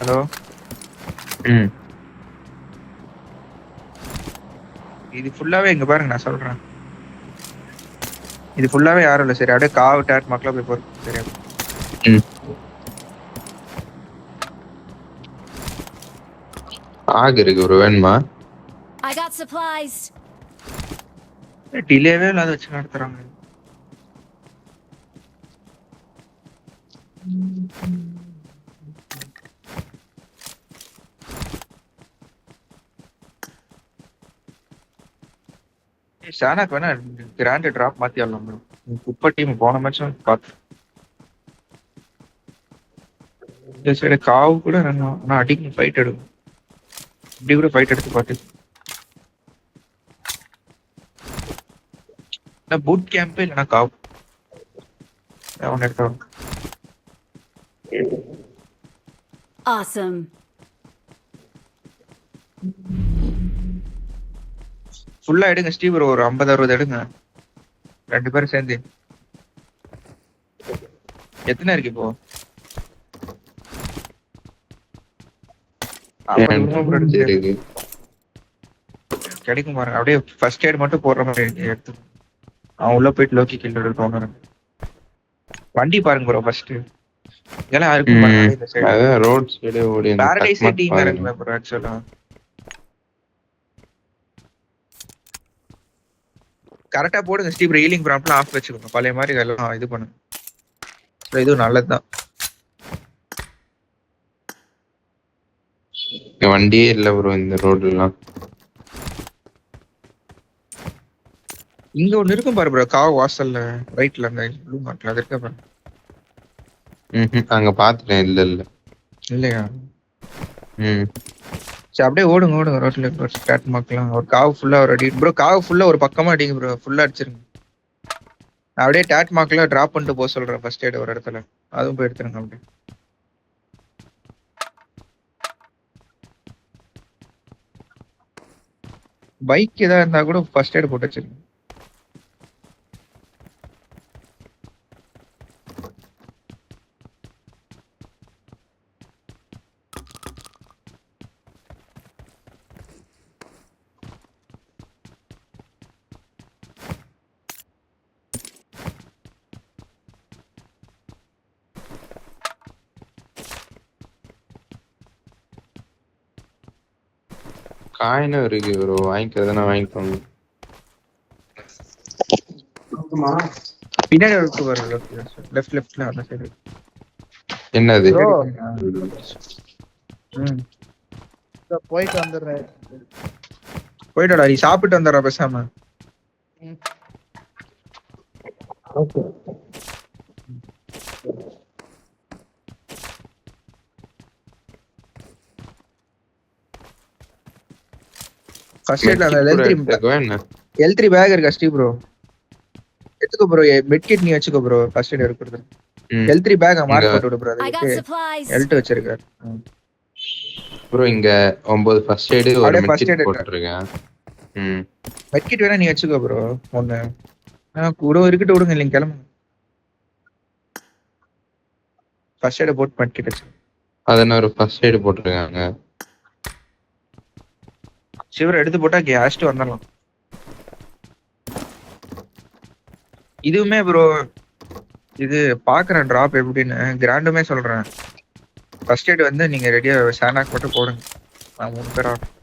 Hello ம் இது ஃபுல்லாவே இங்க பாருங்க நான் சொல்றேன். இது ஃபுல்லாவே யாரும் இல்ல சரி அப்படியே காவு டேட் மக்களா போய் போறோம் சரியா. ம் ஆகு இருக்கு ப்ரோ வேணுமா? I got supplies. டிலேவே இல்லாத வச்சு நடத்துறாங்க. ஷானாக்கு வேணா கிராண்ட் டிராப் மாத்தி வரலாம் ப்ரோ. குப்பை டீம் போன மேட்சும் பார்த்து இந்த சைடு காவு கூட ஆனா அடிக்கணும் ஃபைட் எடுக்கும். இப்படி கூட ஃபைட் எடுத்து பார்த்து பூட் கேம்ப் இல்லைன்னா காவு அவன் எடுத்தவங்க. Awesome. ஃபுல்லா எடுங்க ஸ்டீவ் ப்ரோ ஒரு 50-60 எடுங்க 2 பேரும் சேர்ந்து. எத்தனை இருக்கு இப்போ? 50 இருக்கு கிடைக்கும் பாருங்க. அப்படியே ஃபர்ஸ்ட் எய்ட் மட்டும் போடுற மாதிரி எடுத்து அவன் உள்ள போயிட்டு லோக்கி கில் எடுத்தோம். வண்டி பாருங்க ப்ரோ ஃபர்ஸ்ட் இதெல்லாம் யாருக்கும் பாருங்க இந்த சைடு அதான் ரோட் சைடு ஓடி அந்த பாரடைஸ் கட்மட் டீம் பாருங்க. இருக்குல ப்ரோ ஆக்சுவலா கரெக்டா போடுங்க Steve bro. Healing problem off வச்சுக்கோங்க பழைய மாதிரி இதெல்லாம் இது பண்ணுங்க. இதுவும் நல்லதுதான். இங்க வண்டியே இல்ல ப்ரோ இந்த ரோடுலாம். இங்க ஒண்ணு இருக்கும் பாரு ப்ரோ காவ் வாசல்ல ரைட்ல அந்த ப்ளூ மார்க்ல அது இருக்கா பாரு. அங்க பாத்துட்டேன் இல்ல இல்ல இல்லையா? ம் சரி அப்படியே ஓடுங்க ஓடுங்க ரோட்ல ஒரு ஸ்டார்ட் மார்க்லாம் ஒரு காவ் ஃபுல்லா ஒரு அடி ப்ரோ. காவ் ஃபுல்லா ஒரு பக்கமா அடிங்க ப்ரோ. ஃபுல்லா அடிச்சிருங்க. நான் அப்படியே டாட் மார்க்ல டிராப் பண்ணிட்டு போக சொல்றேன் ஃபர்ஸ்ட் எய்ட் ஒரு இடத்துல. அதுவும் போய் எடுத்துருங்க அப்படியே. பைக் ஏதாவது இருந்தா கூட ஃபர்ஸ்ட் எய்ட் போட்டு வச்சிருங்க. காயினும் இருக்கு ப்ரோ வாங்கிக்கிறதுனா வாங்கிக்கோங்க. பின்னாடி இருக்கு பாரு லெஃப்ட்ல அந்த சைடு. என்னது ப்ரோ ம் போயிட்டு வந்துடுறேன். போயிட்டடா நீ சாப்பிட்டு வந்துடுற பேசாம. ஓகே ஃபர்ஸ்ட் எய்ட்ல அந்த என்ன L3 பேக் இருக்கா ஸ்டீவ் ப்ரோ? எடுத்துக்கோ ப்ரோ. மெட் கிட் நீ வச்சுக்கோ ப்ரோ. ஃபர்ஸ்ட் எய்ட் எடுக்கிறது L3 பேக் மார்க் போட்டு விடு ப்ரோ. I got அதுக்கு supplies. L2 வச்சிருக்காரு ப்ரோ இங்க 9 ஃபர்ஸ்ட் எய்ட் ஒரு அப்படியே first மெட் aid போட்டுருக்கேன். ம் மெட் கிட் வேணா நீ வச்சுக்கோ ப்ரோ. ஒண்ணு கூட இருக்கட்டும் விடுங்க இல்லைங்க கிளம்புங்க. ஃபர்ஸ்ட் எய்ட் போட்டு மெட் கிட் வச்சு அதன ஒரு ஃபர்ஸ்ட் எய்ட் போட்டுருக்காங்க. சிவர் எடுத்து போட்டா கேஸ்ட் வந்துடலாம். இதுவுமே ப்ரோ இது பாக்குறேன் டிராப் எப்படின்னு கிராண்டுமே சொல்றேன். ஃபர்ஸ்ட் எய்ட் வந்து நீங்க ரெடியா ஷானாக் மட்டும் போடுங்க. நான் 3 பேர் ஆகும்.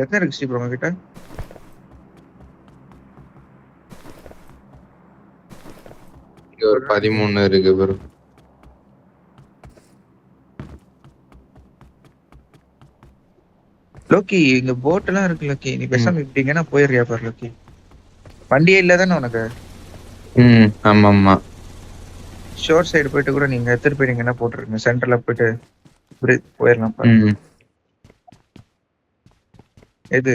எத்தனை இருக்கு ஸ்டீவ் உங்ககிட்ட? இங்க ஒரு 13 இருக்கு ப்ரோ. லோக்கி இங்க போட் எல்லாம் இருக்கு லோக்கி. நீ பேசாம இப்படிங்கன்னா போயிடுறியா பாரு லோக்கி. வண்டியே இல்லதானே உனக்கு? ஆமா ஆமா ஷோர் சைடு போயிட்டு கூட நீங்க எடுத்துட்டு போயிட்டீங்கன்னா போட்டுருங்க. சென்டர்ல போயிட்டு இப்படி போயிடலாம் பாரு. எது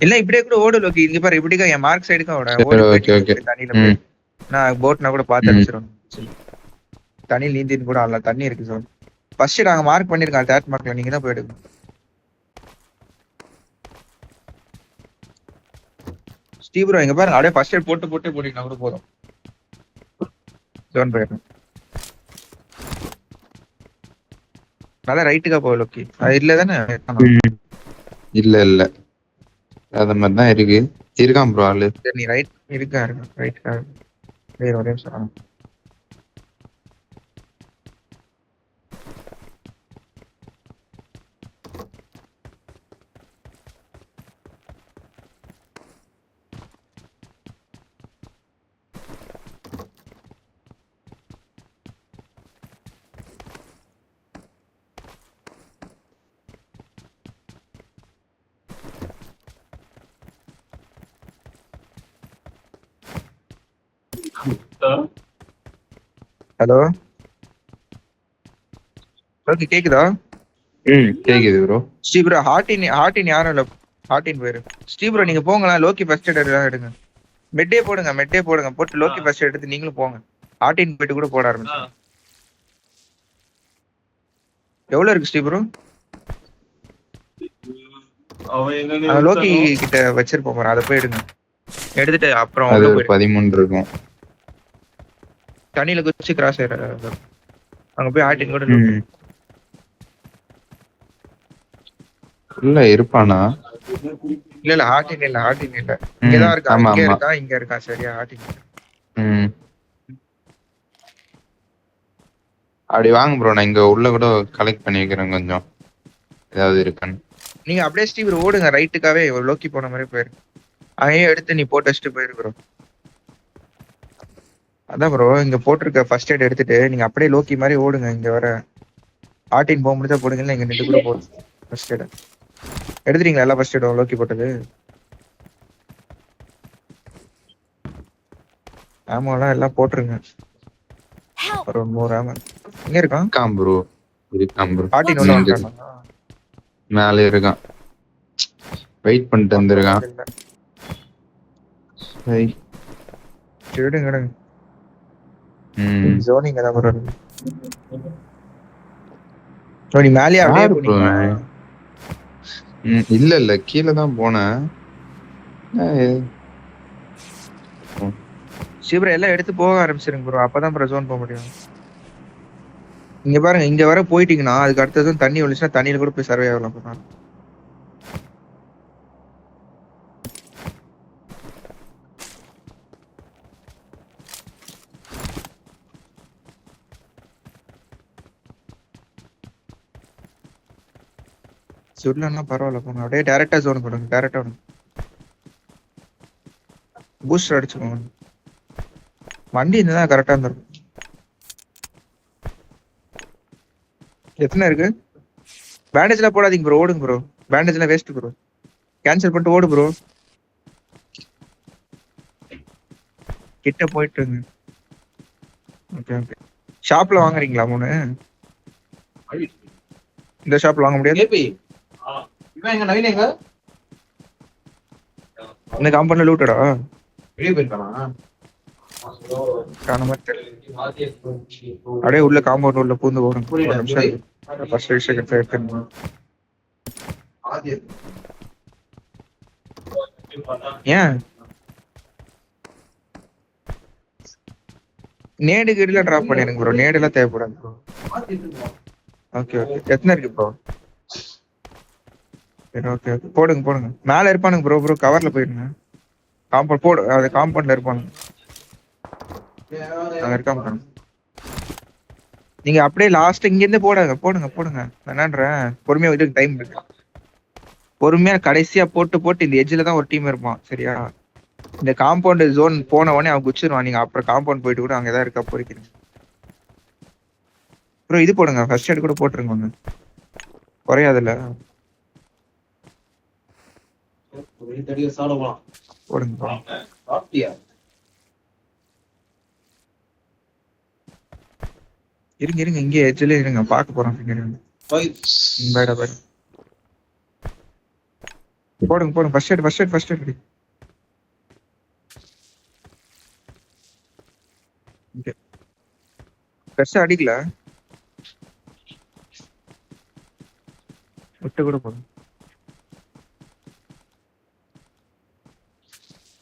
இல்ல இப்படியே கூட ஓடு லோக்கி. இங்க பாரு இப்படிக்கா என் மார்க் சைடுக்கா ஓட ஓடி ஓகே ஓகே போயிட்டு தண்ணியில போய் நான் போட்னா கூட பார்த்து அடிச்சிடும். தண்ணியில் நீந்தின்னு கூட ஆடலாம், தண்ணி இருக்கு சார். ஃபர்ஸ்ட் நாங்க மார்க் பண்ணிருக்கோம் டேட் மார்க்ல, நீங்க தான் போயிடுங்க. ஸ்டீவ் ப்ரோ இங்க பாருங்க, அப்படியே ஃபர்ஸ்ட் எய்ட் போட்டு போட்டீங்கன்னா கூட போதும். ஜோன் போயிடும். நல்லா ரைட்டுக்கா போய் லோக்கி, அது இல்ல தானே? இல்ல அத மாதிரி தான் இருக்கு. இருக்கான் ப்ரோ ஆளு. சரி நீ ரைட் இருக்கா ரைட்டுக்கா வேற ஒரே நிமிஷம். ஹலோ ஓகே, கேக்குதா? கேக்குது ப்ரோ. ஸ்டீவ் ப்ரோ ஹார்டின் யாரும் இல்ல, ஹார்டின் போயிரு. ஸ்டீவ் ப்ரோ நீங்க போங்களா, லோக்கி ஃபர்ஸ்ட் எய்ட் எடுங்க. மெட்டே போடுங்க போட்டு லோக்கி ஃபர்ஸ்ட் எய்ட் எடுத்து நீங்களும் போங்க. ஹார்டின் போயிட்டு கூட போட ஆரம்பிச்சு. எவ்வளவு இருக்கு ஸ்டீவ் ப்ரோ? லோக்கி கிட்ட வச்சிருப்போம் பாரு, அதை போய் எடுங்க. எடுத்துட்டு அப்புறம் அது ஒரு 13 இருக்கும். தண்ணியில குச்சி கிராஸ் ஆயிர அங்க போய் ஹார்டின் கூட இல்ல இருப்பானா? இல்ல ஹார்டின் இல்ல இங்கதான் இருக்கா, இங்க இருக்கா சரியா? ஹார்டின் அப்படி வாங்க ப்ரோ, நான் இங்க உள்ள கூட கலெக்ட் பண்ணி வைக்கிறேன் கொஞ்சம், ஏதாவது இருக்கான்னு. நீங்க அப்படியே ஸ்டீவ் ஓடுங்க ரைட்டுக்காவே, லோக்கி போன மாதிரி போயிரு. அதையும் எடுத்து நீ போட்டு வச்சுட்டு போயிரு ப்ரோ. அதான் ப்ரோ இங்க போட்டிருக்க ஃபர்ஸ்ட் எய்ட் எடுத்துட்டு நீங்க அப்படியே லோக்கி மாதிரி ஓடுங்க. இங்க வர ஹார்டின் போக முடிஞ்சா போடுங்க, இங்க நின்று கூட போடு. ஃபர்ஸ்ட் எய்ட் எடுத்துட்டீங்களா? எல்லாம் ஃபர்ஸ்ட் எய்டும் லோக்கி போட்டது ஆமாலாம் எல்லாம் போட்டுருங்க. ஒரு 100 ஆமா எங்க இருக்கான் ப்ரோ? ஹார்டின் உள்ள வந்துட்டானா? மேலே இருக்கான், வெயிட் பண்ணிட்டு வந்திருக்கான். எடுங்க ஜோனிங் தான் ப்ரோ. நீ மேலே அப்படியே போனீங்களா? இல்ல கீழே தான் போனேன். சிவரை எல்லாம் எடுத்து போக ஆரம்பிச்சிருங்க ப்ரோ, அப்பதான் ப்ரோ ஜோன் போக முடியும். இங்க பாருங்க, இங்க வர போயிட்டீங்கன்னா அதுக்கு அடுத்தது தண்ணி ஒழிச்சுன்னா தண்ணியில கூட போய் சர்வே ஆகலாம். சுடலன்னா பரவாயில்ல போங்க, அப்படியே டைரக்டா ஜோன் போடுங்க. டைரக்டா பூஸ்டர் அடிச்சுக்கோங்க. வண்டி இருந்தா கரெக்டா இருந்திருக்கும். எத்தனை இருக்கு? பேண்டேஜ்லாம் போடாதீங்க ப்ரோ, ஓடுங்க ப்ரோ. பேண்டேஜ்லாம் வேஸ்ட் ப்ரோ, கேன்சல் பண்ணிட்டு ஓடு ப்ரோ. கிட்ட போயிட்டு இருங்க. ஓகே ஷாப்ல வாங்குறீங்களா 3? இந்த ஷாப்ல வாங்க முடியாது. இந்த காம்பவுண்ட்ல லூட்டடா அப்படியே உள்ள காம்பவுண்ட் உள்ள பூந்து போறோம். ஏன் நேடு கீழ டிராப் பண்ணிருங்க ப்ரோ, நேடு எல்லாம் தேவைப்படாது ப்ரோ. ஓகே எத்தனை இருக்கு ப்ரோ? ஓகே போடுங்க. மேல இருப்பானுங்க ப்ரோ கவர்ல போயிருங்க. காம்பவுண்ட் போடு, அது காம்பவுண்ட்ல இருப்பானுங்க. அங்க இருக்காம நீங்க அப்படியே லாஸ்ட் இங்க இருந்து போடுங்க. என்னன்றேன், பொறுமையா இதுக்கு டைம் இருக்கு. பொறுமையா கடைசியா போட்டு இந்த எட்ஜ்ல தான் ஒரு டீம் இருப்பான் சரியா? இந்த காம்பவுண்ட் ஜோன் போன உடனே அவன் குச்சிருவான். நீங்க அப்புறம் காம்பவுண்ட் போயிட்டு கூட அங்கதான் இருக்கா பொறிக்கிறீங்க ப்ரோ. இது போடுங்க, ஃபர்ஸ்ட் எய்ட் கூட போட்டுருங்க ஒண்ணு, குறையாதுல்ல. போடுங்க. இருங்க இங்கே எட்ஜ்ல இருங்க, பாக்க போறோம். போடுங்க ஃபர்ஸ்ட் எய்ட் ஓகே. பெருசா அடிக்கல. விட்டு கூட போதும்.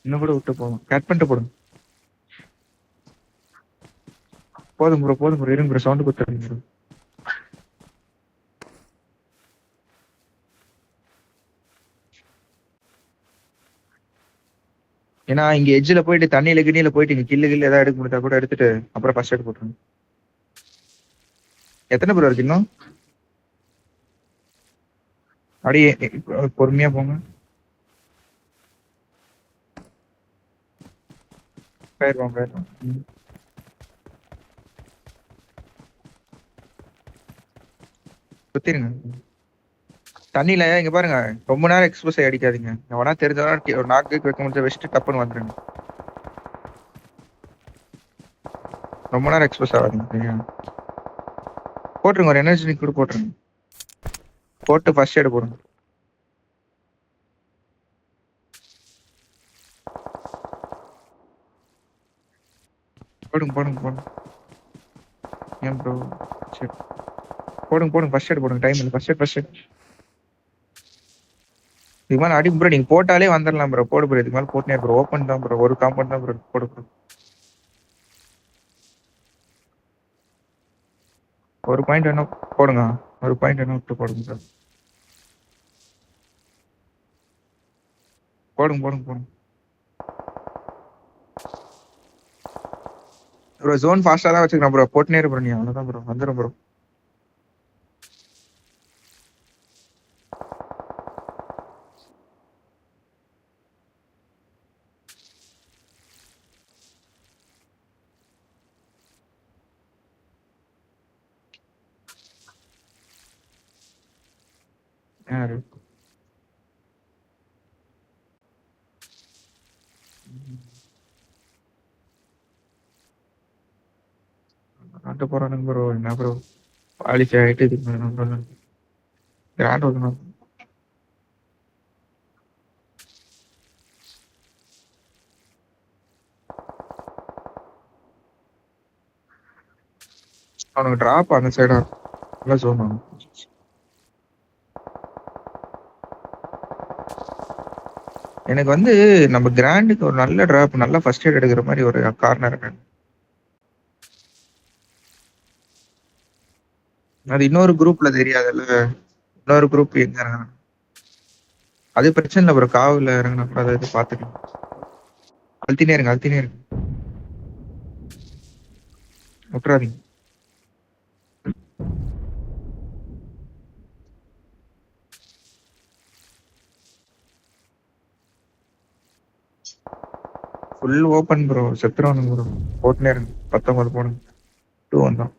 இன்னும் கூட விட்டு போகும். கட் பண்ணிட்டு போடுங்க. போதும் ப்ரோ போதும் ப்ரோ. இருங்க ப்ரோ சவுண்ட் கொடுத்துருங்க ப்ரோ. ஏன்னா இங்க எட்ஜ்ல போயிட்டு தண்ணியில கிண்ணியில போயிட்டு இங்க கில்லு ஏதாவது எடுக்க முடியா கூட எடுத்துட்டு அப்புறம் ஃபர்ஸ்ட் எய்ட் போட்டுருங்க. எத்தனை ப்ரோ இருக்கு இன்னும்? அப்படியே பொறுமையா போங்க. போயிடுவோம் போயிடுவோம். சுத்திருங்க. தண்ணியில இங்க பாருங்க, ரொம்ப நேரம் எக்ஸ்போஸ் ஆகி அடிக்காதீங்க. எவனா தெரிஞ்சவனா ஒரு நாக்கு வைக்க முடிஞ்ச வச்சுட்டு டப்புன்னு வந்துருங்க. ரொம்ப நேரம் எக்ஸ்போஸ் ஆகாதீங்க சரியா? போட்டுருங்க ஒரு எனர்ஜி கூட போட்டுருங்க. போட்டு ஃபர்ஸ்ட் எய்ட் போடுங்க. போடுங்க போடுங்க போடுங்க. ஏன் ப்ரோ? சரி போடுங்க போடுங்க ஃபர்ஸ்ட் எய்ட் போடுங்க. டைம் இல்லை. First eight. இதுக்கு மேலே அடி ப்ரோ. நீங்க போட்டாலே வந்துடலாம் ப்ரோ. போடு ப்ரோ. இதுக்கு மேலே போட்டுனே ப்ரோ. ஓப்பன் தான் ப்ரோ. ஒரு காம்பவுண்ட் தான் ப்ரோ. போடு ப்ரோ. ஒரு பாயிண்ட் வேணும் போடுங்க. ஒரு பாயிண்ட் வேணும் விட்டு போடுங்க ப்ரோ. போடுங்க போடுங்க போடுங்க ப்ரோ. ஜோன் ஃபாஸ்டா தான் வச்சுக்கிறேன் ப்ரோ. போட்டுனே இரு ப்ரோ. நீ அவ்வளோதான் ப்ரோ. வந்துடும் ப்ரோ. யாரு? நாட்டு போறானுங்க ப்ரோ. என்ன ப்ரோ குவாலிஃபை ஆகிட்டு இதுக்கு மேலே நம்ம கிராண்ட் வரணும். அவனுக்கு டிராப் அந்த சைடா நல்லா ஜோன் ஆகும். எனக்கு வந்து நம்ம கிராண்டுக்கு ஒரு நல்ல டிராப் நல்ல ஃபர்ஸ்ட் எய்ட் எடுக்கிற மாதிரி ஒரு கார்னர். அது இன்னொரு குரூப்ல தெரியாதுல்ல. இன்னொரு குரூப் எங்க இறங்கினா அது பிரச்சனை இல்லை ப்ரோ. காவுல இறங்கினா கூட அதை இது பார்த்துக்கலாம். அழுத்தினே இருங்க அழுத்தினே இருங்க. விட்டுறாதீங்க. Full open bro. செத்துருவானுங்க ப்ரோ. போட்டுனே இருங்க. 19 போனுங்க. 2 வந்தான்.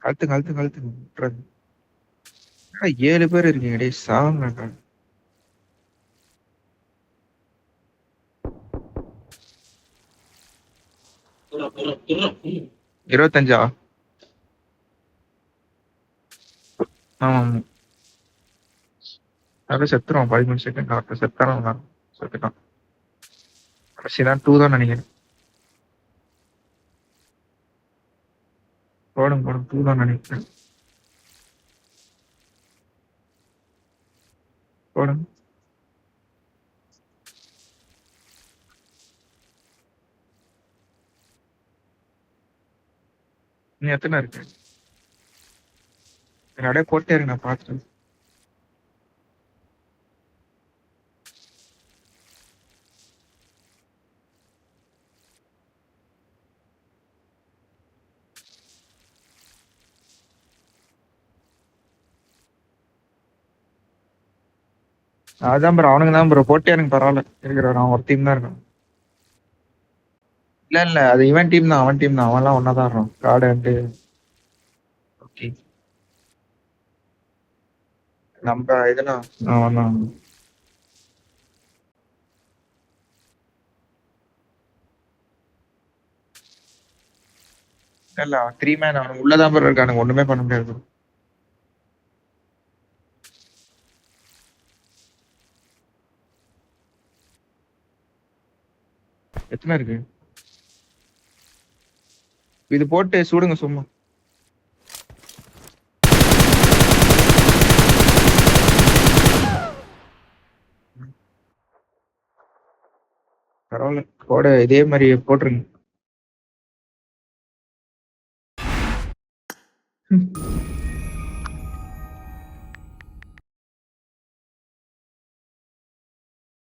அழுத்துங்க அழுத்துங்க அழுத்துங்க. விட்டுறாதீங்க. 7 பேர் இருக்கீங்க. டேய் சாவுங்க. 25 ஆமா. அப்படியே செத்துருவான். 15 செகண்ட் ஆகட்டும். செத்தான செத்துட்டான். கடைசி தான் 2 தான் நினைக்கிறேன். போடும் போடும் 2 தான் நினைக்கிறேன். போடும். நீ எத்தனை இருக்கு? அப்படியே போட்டே இருக்கு. நான் பார்த்துட்டேன். அதான் ப்ரோ. அவனுங்க தான் ப்ரோ. போட்டே எனக்கு பரவாயில்ல இருக்கிறான். அவன் ஒரு டீம் தான் இருக்கான். இல்ல இல்ல அது இவன் டீம் தான். அவன் டீம் தான். அவன்லாம் ஒன்னா தான் இருக்கான். கார்டு வந்து ஓகே. நம்ம இதெல்லாம் அவன் தான். இல்ல அவன் 3 மேன் அவன் உள்ளதான் bro இருக்கானுங்க ஒண்ணுமே பண்ண முடியாது bro. எத்தனை இருக்கு இது போட்டு சுடுங்க சும்மா பரவாயில்ல போட இதே மாதிரி போட்டுருங்க